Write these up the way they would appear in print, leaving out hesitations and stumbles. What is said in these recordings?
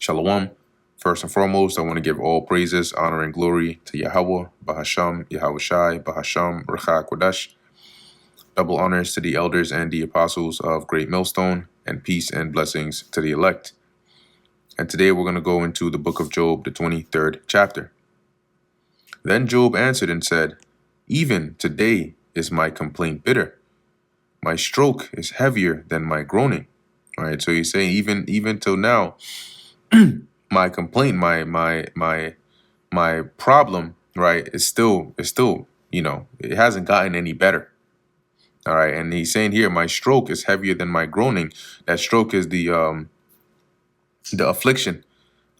Shalom. First and foremost, I want to give all praises, honor, and glory to Yahweh, Bahasham, Yahushai, Bahasham, Ruach Kodesh. Double honors to the elders and the apostles of Great Millstone, and peace and blessings to the elect. And today we're going to go into the book of Job, the 23rd chapter. Then Job answered and said, "Even today is my complaint bitter. My stroke is heavier than my groaning." All right, so he's saying even till now, my complaint, my problem, right, is still, it hasn't gotten any better. All right, and he's saying here, my stroke is heavier than my groaning. That stroke is the affliction,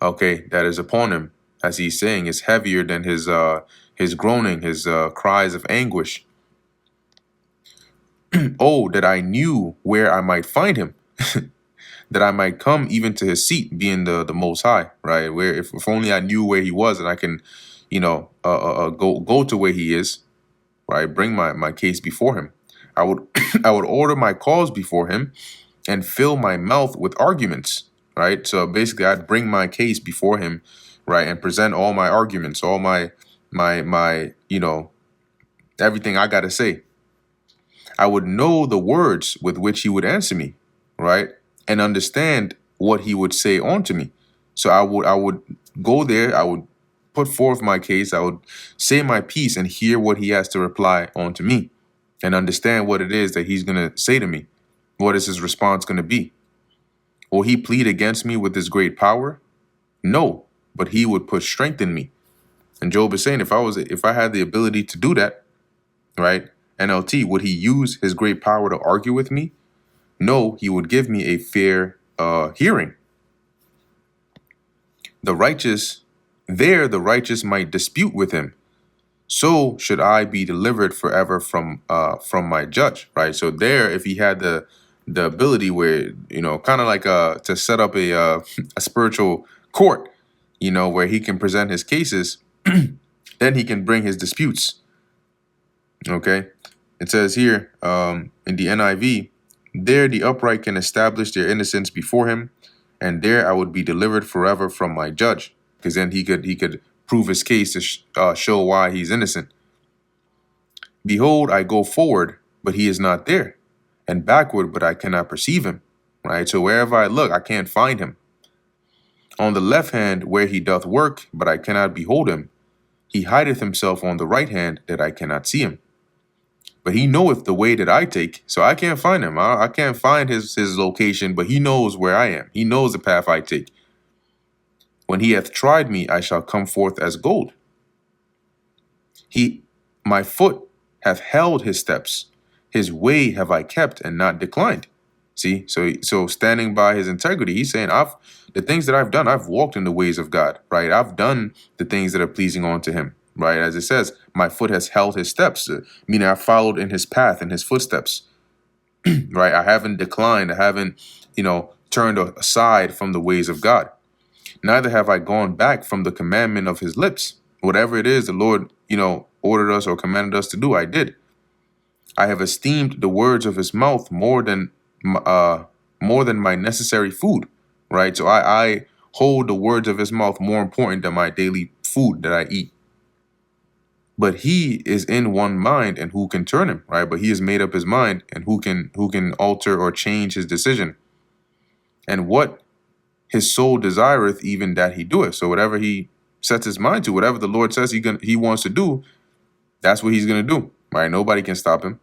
okay, that is upon him, as he's saying, is heavier than his groaning, his cries of anguish. Oh, that I knew where I might find him, that I might come even to his seat, being the Most High, right? Where if only I knew where he was, and I can, go to where he is, right? Bring my case before him. I would I would order my cause before him, and fill my mouth with arguments, right? So basically, I'd bring my case before him, right, and present all my arguments, all my everything I got to say. I would know the words with which he would answer me, right, and understand what he would say unto me. So I would go there, I would put forth my case, I would say my piece and hear what he has to reply unto me, and understand what it is that he's going to say to me. What is his response going to be? Will he plead against me with his great power? No, but he would put strength in me. And Job is saying, if I had the ability to do that, right, NLT, would he use his great power to argue with me? No, he would give me a fair hearing. The righteous might dispute with him. So should I be delivered forever from my judge, right? So there, if he had the ability where, kind of like to set up a spiritual court, where he can present his cases, then he can bring his disputes. Okay, it says here in the NIV, there the upright can establish their innocence before him, and there I would be delivered forever from my judge, because then he could prove his case to show why he's innocent. Behold, I go forward, but he is not there, and backward, but I cannot perceive him. Right? So wherever I look, I can't find him. On the left hand, where he doth work, but I cannot behold him. He hideth himself on the right hand, that I cannot see him. But he knoweth the way that I take, so I can't find him. I can't find his location, but he knows where I am. He knows the path I take. When he hath tried me, I shall come forth as gold. My foot hath held his steps. His way have I kept and not declined. See, so standing by his integrity, he's saying, the things that I've done, I've walked in the ways of God, right? I've done the things that are pleasing unto him, right? As it says, my foot has held his steps, meaning I followed in his path, in his footsteps, right? I haven't declined. I haven't, turned aside from the ways of God. Neither have I gone back from the commandment of his lips. Whatever it is the Lord, ordered us or commanded us to do, I did. I have esteemed the words of his mouth more than my necessary food, right? So I hold the words of his mouth more important than my daily food that I eat. But he is in one mind, and who can turn him, right? But he has made up his mind, and who can alter or change his decision? And what his soul desireth, even that he doeth. So whatever he sets his mind to, whatever the Lord says he wants to do, that's what he's going to do, right? Nobody can stop him.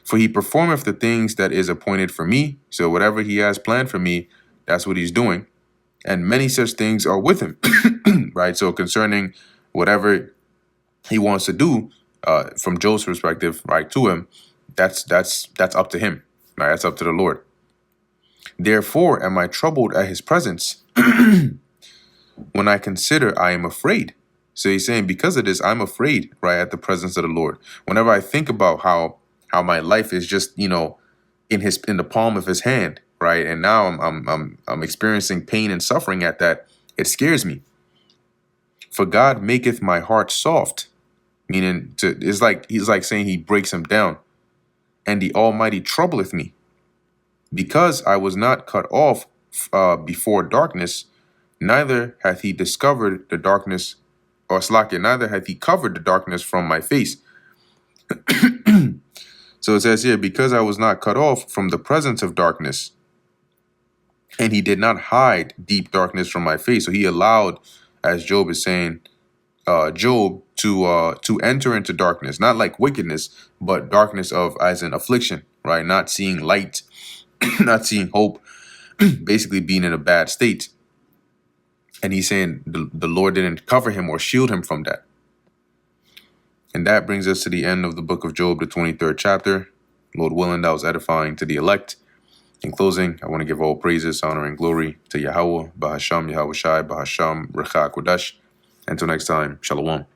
For he performeth the things that is appointed for me. So whatever he has planned for me, that's what he's doing. And many such things are with him, right? So concerning whatever he wants to do, from Job's perspective, right, to him, that's up to him, right? That's up to the Lord. Therefore am I troubled at his presence. When I consider, I am afraid. So he's saying, because of this, I'm afraid, right, at the presence of the Lord. Whenever I think about how my life is just, in the palm of his hand, right, and now I'm experiencing pain and suffering at that, it scares me. For God maketh my heart soft, meaning he's like saying he breaks him down, and the Almighty troubleth me. Because I was not cut off before darkness, neither hath he discovered the darkness, or Slakia, neither hath he covered the darkness from my face. So it says here, because I was not cut off from the presence of darkness, and he did not hide deep darkness from my face. So he allowed, as Job is saying, Job to enter into darkness, not like wickedness, but darkness of as in affliction, right? Not seeing light, not seeing hope, basically being in a bad state. And he's saying the Lord didn't cover him or shield him from that. And that brings us to the end of the book of Job, the 23rd chapter. Lord willing, that was edifying to the elect. In closing, I want to give all praises, honor, and glory to Yahweh, Bahasham, Yahweh Shai, Bahasham, Recha Kodesh. Until next time, Shalom.